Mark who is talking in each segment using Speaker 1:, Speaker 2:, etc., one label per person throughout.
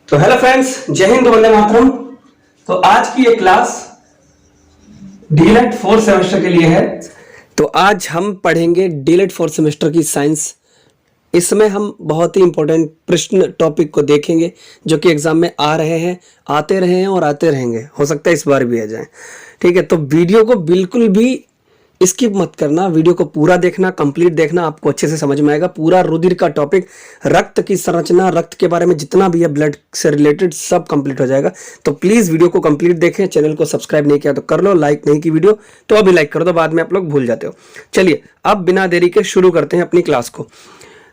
Speaker 1: तो hello friends, जय हिंद, वंदे मातरम। तो आज की ये क्लास डीएलएड फोर्थ सेमेस्टर के लिए है। तो आज हम पढ़ेंगे डीएलएड फोर्थ सेमेस्टर की साइंस। इसमें हम बहुत ही इंपॉर्टेंट प्रश्न टॉपिक को देखेंगे जो कि एग्जाम में आ रहे हैं, आते रहे हैं और आते रहेंगे। हो सकता है इस बार भी आ जाए। ठीक है, तो वीडियो को बिल्कुल भी स्किप मत करना, वीडियो को पूरा देखना, कंप्लीट देखना, आपको अच्छे से समझ में आएगा। पूरा रुधिर का टॉपिक, रक्त की संरचना, रक्त के बारे में जितना भी है ब्लड से रिलेटेड सब कंप्लीट हो जाएगा। तो प्लीज वीडियो को कंप्लीट देखें। चैनल को सब्सक्राइब नहीं किया तो कर लो, लाइक नहीं की वीडियो तो अभी लाइक कर दो, बाद में आप लोग भूल जाते हो। चलिए अब बिना देरी के शुरू करते हैं अपनी क्लास को।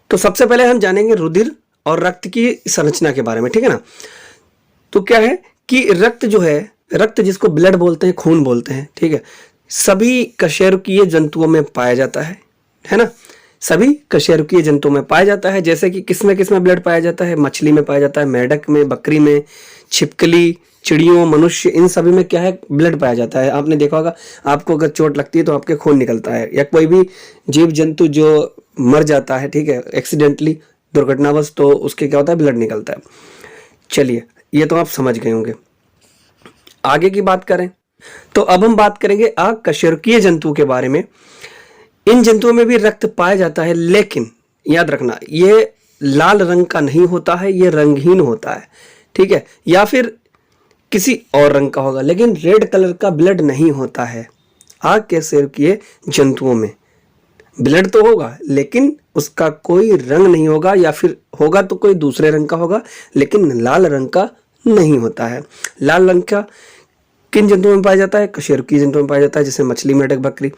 Speaker 1: तो सबसे पहले हम जानेंगे रुधिर और रक्त की संरचना के बारे में, ठीक है ना। तो क्या है कि रक्त जो है, रक्त जिसको ब्लड बोलते हैं, खून बोलते हैं, ठीक है, सभी कशेरुकीय जंतुओं में पाया जाता है ना। सभी कशेरुकीय जंतुओं में पाया जाता है। जैसे कि किसमें ब्लड पाया जाता है, मछली में पाया जाता है, मेढक में, बकरी में, छिपकली, चिड़ियों, मनुष्य, इन सभी में क्या है, ब्लड पाया जाता है। आपने देखा होगा, आपको अगर चोट लगती है तो आपके खून निकलता है, या कोई भी जीव जंतु जो मर जाता है, ठीक है, एक्सीडेंटली, दुर्घटनावश, तो उसके क्या होता है, ब्लड निकलता है। चलिए ये तो आप समझ गए होंगे। आगे की बात करें तो अब हम बात करेंगे अकशेरुकीय जंतु के बारे में। इन जंतुओं में भी रक्त पाया जाता है, लेकिन याद रखना ये लाल रंग का नहीं होता है, ये रंगहीन होता है, ठीक है, या फिर किसी और रंग का होगा, लेकिन रेड कलर का ब्लड नहीं होता है। अकशेरुकीय जंतुओं में ब्लड तो होगा लेकिन उसका कोई रंग नहीं होगा, या फिर होगा तो कोई दूसरे रंग का होगा, लेकिन लाल रंग का नहीं होता है। लाल रंग का किन जंतुओं में पाया जाता है, कशेरुकीय जंतुओं में पाया जाता है, जैसे मछली, मेढक, बकरी।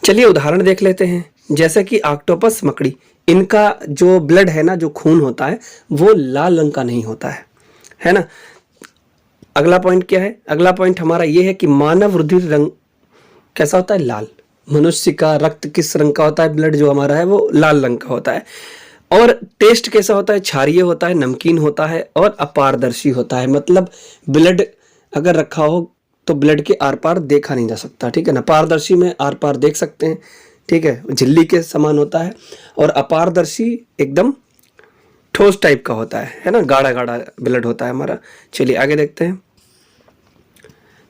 Speaker 1: चलिए उदाहरण देख लेते हैं। जैसे कि ऑक्टोपस, मकड़ी, इनका जो ब्लड है ना, जो खून होता है, वो लाल रंग का नहीं होता है ना। अगला पॉइंट क्या है, अगला पॉइंट हमारा ये है कि मानव रुधिर रंग कैसा होता है, लाल। मनुष्य का रक्त किस रंग का होता है, ब्लड जो हमारा है वो लाल रंग का होता है। और टेस्ट कैसा होता है, क्षारीय होता है, नमकीन होता है और अपारदर्शी होता है। मतलब ब्लड अगर रखा हो तो ब्लड के आर पार देखा नहीं जा सकता, ठीक है ना। पारदर्शी में आर पार देख सकते हैं, ठीक है, झिल्ली के समान होता है। और अपारदर्शी एकदम ठोस टाइप का होता है ना, गाढ़ा गाढ़ा ब्लड होता है हमारा। चलिए आगे देखते हैं।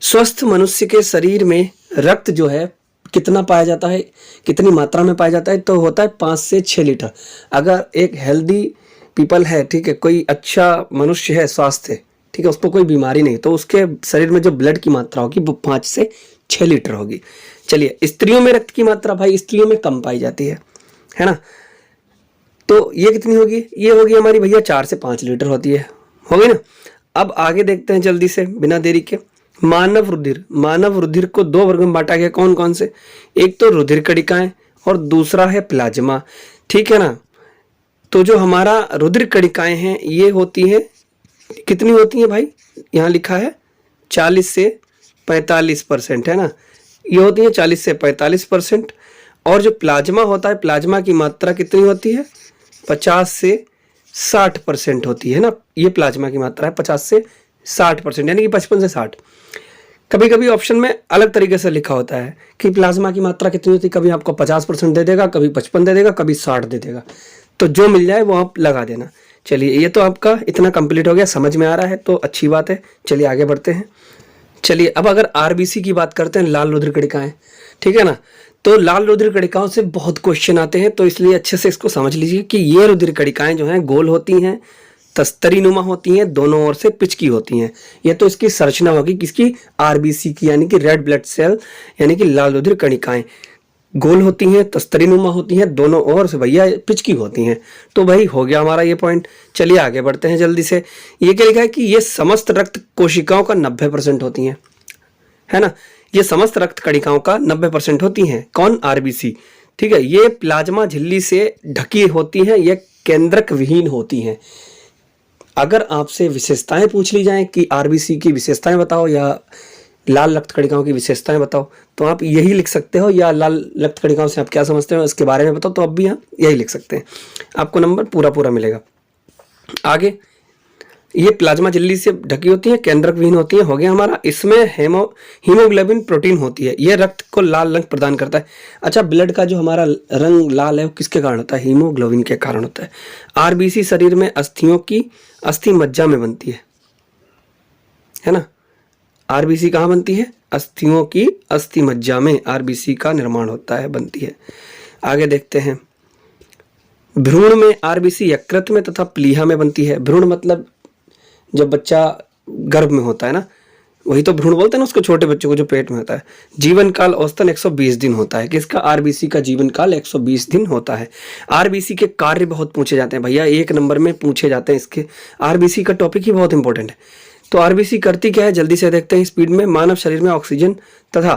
Speaker 1: स्वस्थ मनुष्य के शरीर में रक्त जो है कितना पाया जाता है, कितनी मात्रा में पाया जाता है, तो होता है 5 से 6 लीटर। अगर एक हेल्दी पीपल है, ठीक है, कोई अच्छा मनुष्य है, स्वास्थ्य, ठीक है, उसको कोई बीमारी नहीं, तो उसके शरीर में जो ब्लड की मात्रा होगी वो 5 से 6 लीटर होगी। चलिए स्त्रियों में रक्त की मात्रा भाई स्त्रियों में कम पाई जाती है ना। तो ये कितनी होगी, ये होगी हमारी भैया 4 से 5 लीटर होती है, हो गई ना। अब आगे देखते हैं जल्दी से बिना देरी के। मानव रुधिर, मानव रुधिर को 2 वर्ग में बांटा गया। कौन कौन से, एक तो रुधिर कणिकाएं और दूसरा है प्लाज्मा, ठीक है ना। तो जो हमारा रुधिर कणिकाएं हैं ये होती हैं, कितनी होती है भाई, यहाँ लिखा है 40 से 45% है ना, ये होती है 40 से 45%। और जो प्लाज्मा होता है, प्लाज्मा की मात्रा कितनी होती है, 50 से 60% होती है ना। ये प्लाज्मा की मात्रा है 50 से 60%, यानी कि 55 से 60। कभी कभी ऑप्शन में अलग तरीके से लिखा होता है कि प्लाज्मा की मात्रा कितनी होती है, कभी आपको 50% दे देगा, कभी 55 दे देगा, कभी 60 दे देगा। तो जो मिल जाए वो आप लगा देना। चलिए ये तो आपका इतना कंप्लीट हो गया, समझ में आ रहा है तो अच्छी बात है। चलिए आगे बढ़ते हैं। चलिए अब अगर आरबीसी की बात करते हैं, लाल रुधिर कणिकाएं, ठीक है ना। तो लाल रुधिर कणिकाओं से बहुत क्वेश्चन आते हैं, तो इसलिए अच्छे से इसको समझ लीजिए कि ये रुधिर कणिकाएं जो हैं गोल होती हैं, तस्तरी नुमा होती हैं, दोनों ओर से पिचकी होती हैं। ये तो इसकी संरचना होगी किसकी, आरबीसी की, यानी कि रेड ब्लड सेल, यानी कि लाल रुधिर कणिकाएं गोल होती हैं, तस्तरी नुमा होती हैं, दोनों ओर से भैया पिचकी होती हैं। तो भाई हो गया हमारा ये पॉइंट। चलिए आगे बढ़ते हैं जल्दी से। ये क्या लिखा है कि ये समस्त रक्त कोशिकाओं का 90% होती हैं, है ना। ये समस्त रक्त कणिकाओं का 90% होती हैं। कौन, आरबीसी, ठीक है। ये प्लाज्मा झिल्ली से ढकी होती हैं, ये केंद्रक विहीन होती हैं। अगर आपसे विशेषताएं पूछ ली जाएं कि आरबीसी की विशेषताएं बताओ या लाल रक्त कणिकाओं की विशेषताएं बताओ, तो आप यही लिख सकते हो, या लाल रक्त कणिकाओं से आप क्या समझते हो इसके बारे में बताओ, तो अब भी आप यही लिख सकते हैं, आपको नंबर पूरा पूरा मिलेगा। आगे ये प्लाज्मा झिल्ली से ढकी होती है, केंद्रक विहीन होती है। हो गया हमारा। इसमें हीमोग्लोबिन प्रोटीन होती है, ये रक्त को लाल रंग प्रदान करता है। अच्छा, ब्लड का जो हमारा रंग लाल है वो किसके कारण होता है? हीमोग्लोबिन के कारण होता है। आरबीसी शरीर में अस्थियों की अस्थि मज्जा में बनती है ना। आरबीसी कहाँ बनती है? अस्थियों की अस्थि मज्जा में आरबीसी का निर्माण होता है, बनती है। आगे देखते हैं। भ्रूण में आरबीसी यकृत में तथा प्लीहा में बनती है। भ्रूण मतलब जब बच्चा गर्भ में होता है ना, वही तो भ्रूण बोलते हैं ना उसको, छोटे बच्चों को जो पेट में होता है। जीवन काल औसतन 120 दिन होता है। किसका? आरबीसी का जीवन काल 120 दिन होता है। आरबीसी के कार्य बहुत पूछे जाते हैं भैया, 1 नंबर में पूछे जाते हैं इसके। आरबीसी का टॉपिक ही बहुत इंपॉर्टेंट है। तो आरबीसी करती क्या है, जल्दी से देखते हैं स्पीड में। मानव शरीर में ऑक्सीजन तथा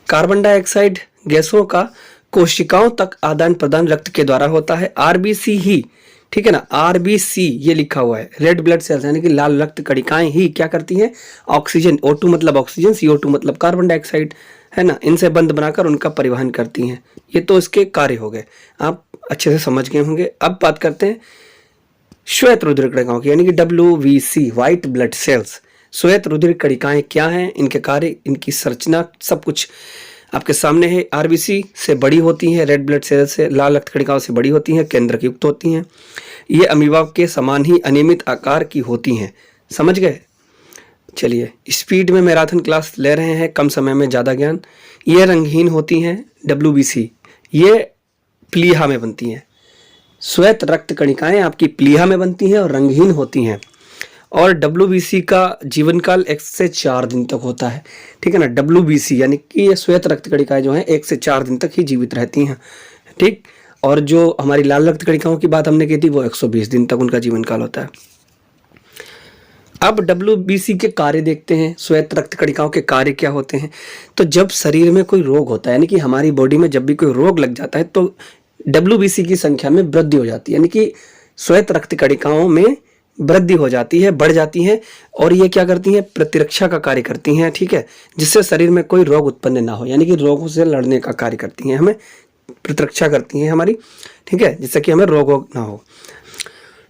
Speaker 1: कार्बन डाइऑक्साइड गैसों का कोशिकाओं तक आदान प्रदान रक्त के द्वारा होता है। आरबीसी ही, ठीक है ना, आरबीसी ये लिखा हुआ है, रेड ब्लड सेल्स यानी कि लाल रक्त कणिकाएं ही क्या करती हैं? ऑक्सीजन, O2 मतलब ऑक्सीजन, CO2 मतलब कार्बन डाइऑक्साइड, है ना, इनसे बंध बनाकर उनका परिवहन करती हैं। ये तो इसके कार्य हो गए, आप अच्छे से समझ गए होंगे। अब बात करते हैं श्वेत रुधिर कणिकाओं की, यानी कि WBC, व्हाइट ब्लड सेल्स। श्वेत रुधिर कणिकाएं क्या हैं, इनके कार्य, इनकी संरचना, सब कुछ आपके सामने है। आरबीसी से बड़ी होती हैं, रेड ब्लड सेल से, लाल रक्त कणिकाओं से बड़ी होती हैं, केंद्रक युक्त होती हैं। ये अमीबा के समान ही अनियमित आकार की होती हैं। समझ गए? चलिए, स्पीड में मैराथन क्लास ले रहे हैं, कम समय में ज़्यादा ज्ञान। ये रंगहीन होती हैं, WBC, ये प्लीहा में बनती हैं। श्वेत रक्त कणिकाएं आपकी प्लीहा में बनती हैं और रंगहीन होती हैं। और WBC का जीवन काल 1 से 4 दिन तक होता है, ठीक है ना। WBC यानी कि ये श्वेत रक्त कणिकाएं जो हैं 1 से 4 दिन तक ही जीवित रहती हैं, ठीक। और जो हमारी लाल रक्त कणिकाओं की बात हमने की थी वो 120 दिन तक उनका जीवन काल होता है। अब WBC के कार्य देखते हैं, श्वेत रक्त कणिकाओं के कार्य क्या होते हैं। तो जब शरीर में कोई रोग होता है, यानी कि हमारी बॉडी में जब भी कोई रोग लग जाता है तो WBC की संख्या में वृद्धि हो जाती है, यानी कि श्वेत रक्त कणिकाओं में वृद्धि हो जाती है, बढ़ जाती है। और ये क्या करती हैं? प्रतिरक्षा का कार्य करती हैं, ठीक है, जिससे शरीर में कोई रोग उत्पन्न ना हो, यानी कि रोगों से लड़ने का कार्य करती हैं, हमें प्रतिरक्षा करती हैं हमारी, ठीक है, जिससे कि हमें रोग ना हो।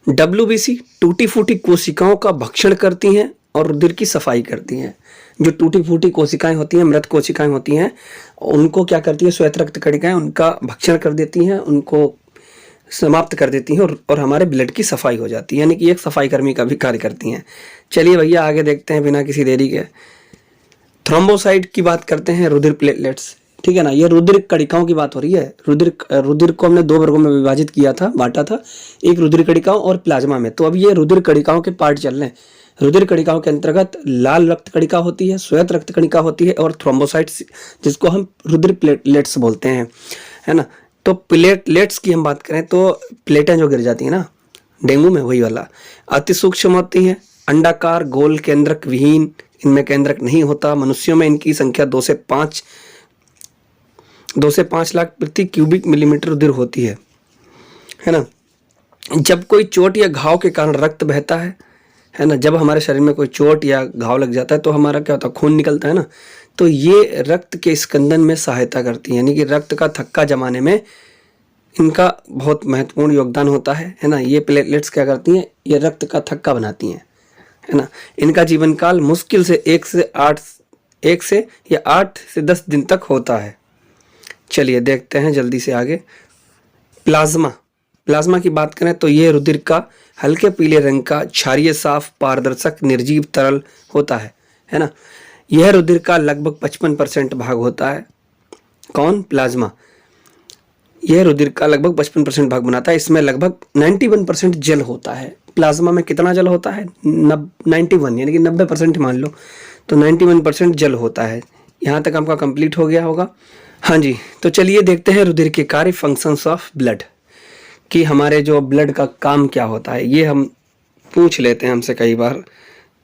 Speaker 1: WBC टूटी फूटी कोशिकाओं का भक्षण करती हैं और रुधिर की सफाई करती हैं। जो टूटी फूटी कोशिकाएं होती हैं, मृत कोशिकाएं होती हैं, उनको क्या करती है श्वेत रक्त कणिकाएं, उनका भक्षण कर देती हैं, उनको समाप्त कर देती हैं और हमारे ब्लड की सफाई हो जाती है, यानी कि एक सफाई कर्मी का भी कार्य करती हैं। चलिए भैया आगे देखते हैं बिना किसी देरी के। थ्रोम्बोसाइट की बात करते हैं, रुधिर प्लेटलेट्स, ठीक है ना। ये रुधिर कणिकाओं की बात हो रही है। रुधिर को हमने 2 वर्गों में विभाजित किया था, बांटा था, एक रुधिर कणिकाओं और प्लाज्मा में। तो अब ये रुधिर कणिकाओं के पार्ट चल रहे हैं। रुधिर कणिकाओं के अंतर्गत लाल रक्त कणिका होती है, श्वेत रक्त कणिका होती है और थ्रोम्बोसाइट्स, जिसको हम रुधिर प्लेटलेट्स बोलते हैं, है ना। तो प्लेटलेट्स की हम बात करें तो प्लेटें जो गिर जाती हैं ना डेंगू में, वही वाला, अति सूक्ष्म होती हैं, अंडाकार, गोल, केंद्रक विहीन, इनमें केंद्रक नहीं होता। मनुष्यों में इनकी संख्या 2 से 5 लाख प्रति क्यूबिक मिलीमीटर रुधिर होती है ना। जब कोई चोट या घाव के कारण रक्त बहता है ना, जब हमारे शरीर में कोई चोट या घाव लग जाता है तो हमारा क्या होता है? खून निकलता है ना। तो ये रक्त के स्कंदन में सहायता करती है, यानी कि रक्त का थक्का जमाने में इनका बहुत महत्वपूर्ण योगदान होता है ना। ये प्लेटलेट्स क्या करती हैं? ये रक्त का थक्का बनाती हैं, है ना। इनका जीवन काल मुश्किल से 1 से 8 से 10 दिन तक होता है। चलिए देखते हैं जल्दी से आगे। प्लाज्मा की बात करें तो ये रुधिर का हल्के पीले रंग का क्षारीय, साफ, पारदर्शक, निर्जीव तरल होता है ना। यह रुधिर का लगभग 55% भाग होता है। कौन? प्लाज्मा। यह रुधिर का लगभग 55% भाग बनाता है। इसमें लगभग 91% जल होता है। प्लाज्मा में कितना जल होता है? 91, यानी कि 90% मान लो, तो 91% जल होता है। यहाँ तक आपका कंप्लीट हो गया होगा। हाँ जी, तो चलिए देखते हैं रुधिर के कार्य, फंक्शंस ऑफ ब्लड, कि हमारे जो ब्लड का काम क्या होता है। ये हम पूछ लेते हैं हमसे कई बार,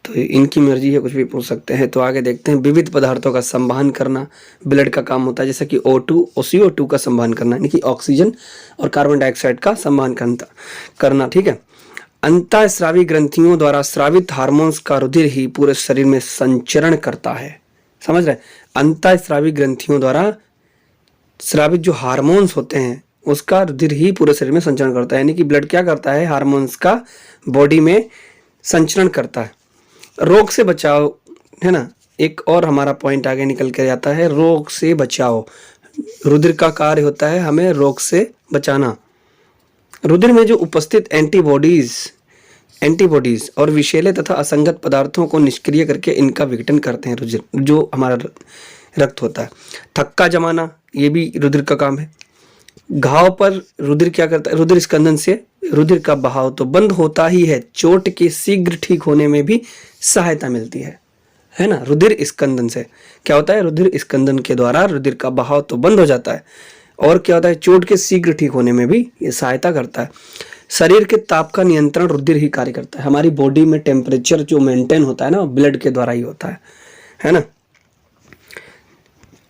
Speaker 1: तो इनकी मर्जी है, कुछ भी पूछ सकते हैं। तो आगे देखते हैं। विविध पदार्थों का संवहन करना ब्लड का काम होता है, जैसे कि O2 और CO2 का संवहन करना, यानी कि ऑक्सीजन और कार्बन डाइऑक्साइड का संवहन करना, ठीक है। अंतःस्रावी ग्रंथियों द्वारा स्रावित हार्मोन्स का रुधिर ही पूरे शरीर में संचरण करता है। समझ रहे? अंतःस्रावी ग्रंथियों द्वारा स्रावित जो हार्मोन्स होते हैं उसका रुधिर ही पूरे शरीर में संचरण करता है। यानी कि ब्लड क्या करता है, हार्मोन्स का बॉडी में संचरण करता है। रोग से बचाव, है ना, एक और हमारा पॉइंट आगे निकल कर आता है, रोग से बचाव। रुधिर का कार्य होता है हमें रोग से बचाना। रुधिर में जो उपस्थित एंटीबॉडीज और विषैले तथा असंगत पदार्थों को निष्क्रिय करके इनका विघटन करते हैं रुधिर, जो हमारा रक्त होता है। थक्का जमाना, ये भी रुधिर का काम है। घाव पर रुधिर क्या करता है, रुधिर स्कंदन से रुधिर का बहाव तो बंद होता ही है, चोट के शीघ्र ठीक होने में भी सहायता मिलती है ना। रुधिर स्कंदन से क्या होता है, रुधिर स्कंदन के द्वारा रुधिर का बहाव तो बंद हो जाता है और क्या होता है, चोट के शीघ्र ठीक होने में भी ये सहायता करता है। शरीर के ताप का नियंत्रण रुधिर ही कार्य करता है। हमारी बॉडी में टेम्परेचर जो मेंटेन होता है ना, ब्लड के द्वारा ही होता है ना।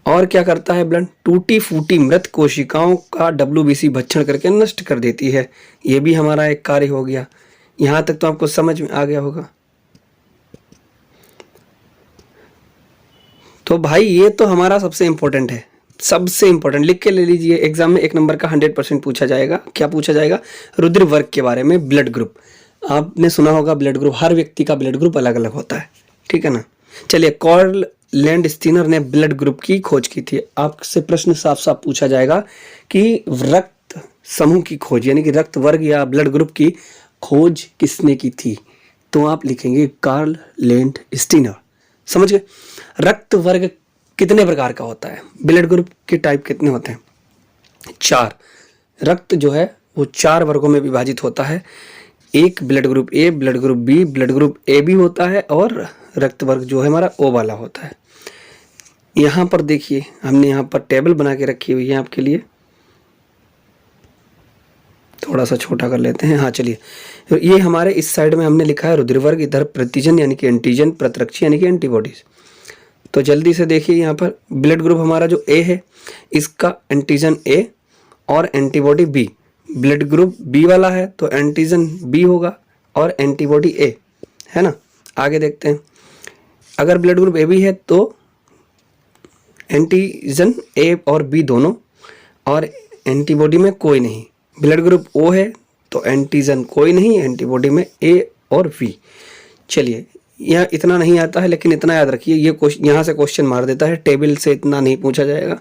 Speaker 1: और क्या करता है ब्लड, टूटी फूटी मृत कोशिकाओं का WBC भक्षण करके नष्ट कर देती है। ये भी हमारा एक कार्य हो गया। यहां तक तो आपको समझ में आ गया होगा। तो भाई ये तो हमारा सबसे इंपॉर्टेंट है, सबसे इंपॉर्टेंट, लिख के ले लीजिए। एग्जाम में 1 नंबर का 100% पूछा जाएगा। क्या पूछा जाएगा, रुधिर वर्ग के बारे में, ब्लड ग्रुप। आपने सुना होगा ब्लड ग्रुप, हर व्यक्ति का ब्लड ग्रुप अलग अलग होता है, ठीक है ना। चलिए, कार्ल लैंडस्टीनर ने ब्लड ग्रुप की खोज की थी। आपसे प्रश्न साफ साफ पूछा जाएगा कि रक्त समूह की खोज, यानी कि रक्त वर्ग या ब्लड ग्रुप की खोज किसने की थी, तो आप लिखेंगे कार्ल लैंडस्टीनर। समझ गए। रक्त वर्ग कितने प्रकार का होता है, ब्लड ग्रुप के टाइप कितने होते हैं, 4। रक्त जो है वो 4 वर्गों में विभाजित होता है। एक blood group A, blood group B, blood group A भी होता है और रक्त वर्ग जो है हमारा ओ वाला होता है। यहाँ पर देखिए, हमने यहाँ पर टेबल बना के रखी हुई है आपके लिए, थोड़ा सा छोटा कर लेते हैं। हाँ चलिए, ये हमारे इस साइड में हमने लिखा है रुधिर वर्ग, इधर प्रतिजन यानी कि एंटीजन, प्रतिरक्षी यानी कि एंटीबॉडीज। तो जल्दी से देखिए, यहाँ पर ब्लड ग्रुप हमारा जो ए है, इसका एंटीजन ए और antibody B. Blood group B वाला है तो एंटीजन बी होगा और एंटीबॉडी ए, है ना। आगे देखते हैं, अगर ब्लड ग्रुप ए बी है तो एंटीजन ए और बी दोनों और एंटीबॉडी में कोई नहीं। ब्लड ग्रुप ओ है तो एंटीजन कोई नहीं, एंटीबॉडी में ए और बी। चलिए, यह इतना नहीं आता है, लेकिन इतना याद रखिए, ये क्वेश्चन यहाँ से क्वेश्चन मार देता है, टेबल से इतना नहीं पूछा जाएगा।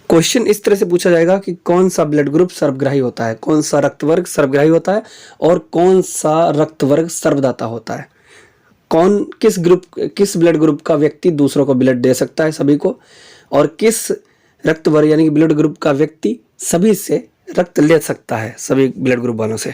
Speaker 1: क्वेश्चन इस तरह से पूछा जाएगा कि कौन सा ब्लड ग्रुप सर्वग्राही होता है, कौन सा रक्त वर्ग सर्वग्राही होता है और कौन सा रक्त वर्ग सर्वदाता होता है। किस ब्लड ग्रुप का व्यक्ति दूसरों को ब्लड दे सकता है, सभी को, और किस रक्त वर्ग यानी कि ब्लड ग्रुप का व्यक्ति सभी से रक्त ले सकता है, सभी ब्लड ग्रुप वालों से।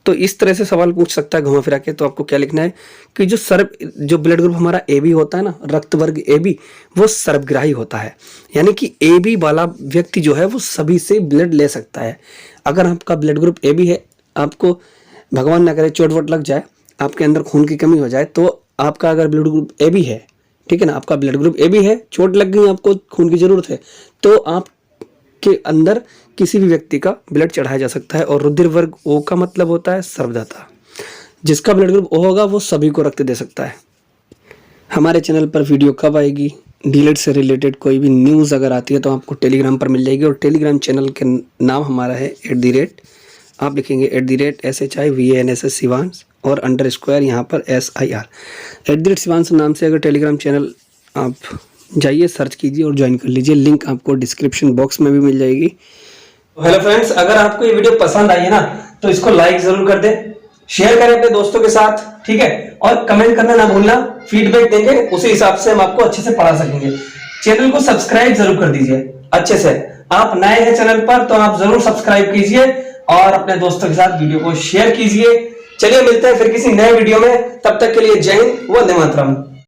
Speaker 1: तो इस तरह से सवाल पूछ सकता है घुमा फिरा के। तो आपको क्या लिखना है कि जो ब्लड ग्रुप हमारा ए बी होता है ना, रक्त वर्ग ए बी, वो सर्वग्राही होता है। यानी कि ए बी वाला व्यक्ति जो है वो सभी से ब्लड ले सकता है। अगर आपका ब्लड ग्रुप ए बी है, आपको भगवान ना करे चोट वोट लग जाए, आपके अंदर खून की कमी हो जाए, तो आपका अगर ब्लड ग्रुप ए बी है, ठीक है ना, आपका ब्लड ग्रुप ए बी है, चोट लग गई, आपको खून की जरूरत है, तो आपके अंदर किसी भी व्यक्ति का ब्लड चढ़ाया जा सकता है। और रुधिर वर्ग ओ का मतलब होता है सर्वदाता। जिसका ब्लड ग्रुप ओ होगा वो सभी को रक्त दे सकता है। हमारे चैनल पर वीडियो कब आएगी, डीलेट से रिलेटेड कोई भी न्यूज़ अगर आती है तो आपको टेलीग्राम पर मिल जाएगी। और टेलीग्राम चैनल के नाम हमारा है @ आप लिखेंगे @SHIVANSS शिवांश और _ यहाँ पर SIR। @शिवांश नाम से अगर टेलीग्राम चैनल आप जाइए, सर्च कीजिए और ज्वाइन कर लीजिए। लिंक आपको डिस्क्रिप्शन बॉक्स में भी मिल जाएगी। हेलो फ्रेंड्स, अगर आपको ये वीडियो पसंद आई है ना तो इसको लाइक जरूर कर दें, शेयर करें अपने दोस्तों के साथ, ठीक है, और कमेंट करना ना भूलना। फीडबैक देंगे, उसी हिसाब से हम आपको अच्छे से पढ़ा सकेंगे। चैनल को सब्सक्राइब जरूर कर दीजिए अच्छे से। आप नए हैं चैनल पर तो आप जरूर सब्सक्राइब कीजिए और अपने दोस्तों के साथ वीडियो को शेयर कीजिए। चलिए, मिलते हैं फिर किसी नए वीडियो में, तब तक के लिए जय हिंद, वंदे मातरम।